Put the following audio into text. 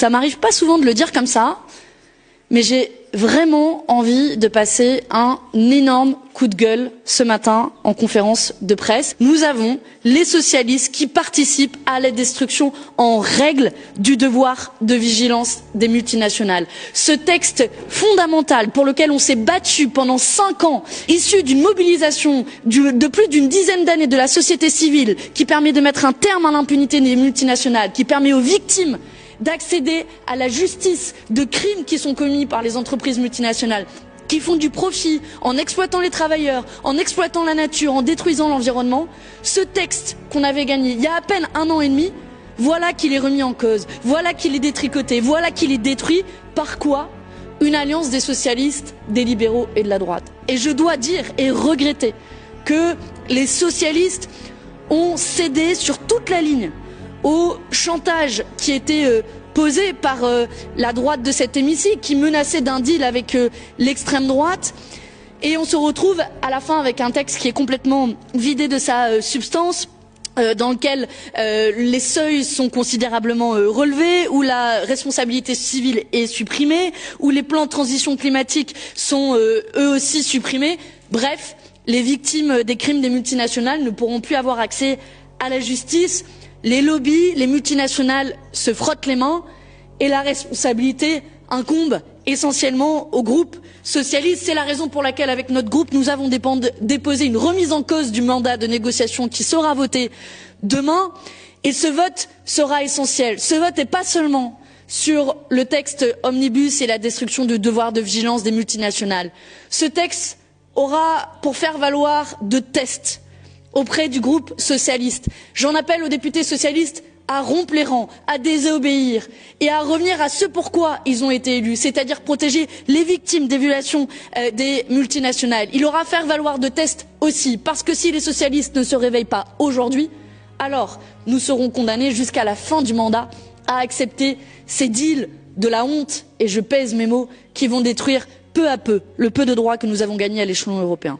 Ça m'arrive pas souvent de le dire comme ça, mais j'ai vraiment envie de passer un énorme coup de gueule ce matin en conférence de presse. Nous avons les socialistes qui participent à la destruction en règle du devoir de vigilance des multinationales. Ce texte fondamental pour lequel on s'est battu pendant 5 ans, issu d'une mobilisation de plus d'une dizaine d'années de la société civile, qui permet de mettre un terme à l'impunité des multinationales, qui permet aux victimes d'accéder à la justice de crimes qui sont commis par les entreprises multinationales, qui font du profit en exploitant les travailleurs, en exploitant la nature, en détruisant l'environnement. Ce texte qu'on avait gagné il y a à peine 1 an et demi, voilà qu'il est remis en cause, voilà qu'il est détricoté, voilà qu'il est détruit. Par quoi? Une alliance des socialistes, des libéraux et de la droite. Et je dois dire et regretter que les socialistes ont cédé sur toute la ligne au chantage qui était posé par la droite de cet hémicycle, qui menaçait d'un deal avec l'extrême droite. Et on se retrouve à la fin avec un texte qui est complètement vidé de sa substance, dans lequel les seuils sont considérablement relevés, où la responsabilité civile est supprimée, où les plans de transition climatique sont eux aussi supprimés. Bref, les victimes des crimes des multinationales ne pourront plus avoir accès à la justice. Les lobbies, les multinationales se frottent les mains et la responsabilité incombe essentiellement au groupe socialiste. C'est la raison pour laquelle, avec notre groupe, nous avons déposé une remise en cause du mandat de négociation qui sera voté demain. Et ce vote sera essentiel. Ce vote n'est pas seulement sur le texte omnibus et la destruction du devoir de vigilance des multinationales. Ce texte aura pour faire valoir de tests auprès du groupe socialiste. J'en appelle aux députés socialistes à rompre les rangs, à désobéir et à revenir à ce pourquoi ils ont été élus, c'est-à-dire protéger les victimes des violations des multinationales. Il aura à faire valoir de tests aussi, parce que si les socialistes ne se réveillent pas aujourd'hui, alors nous serons condamnés jusqu'à la fin du mandat à accepter ces deals de la honte, et je pèse mes mots, qui vont détruire peu à peu le peu de droits que nous avons gagnés à l'échelon européen.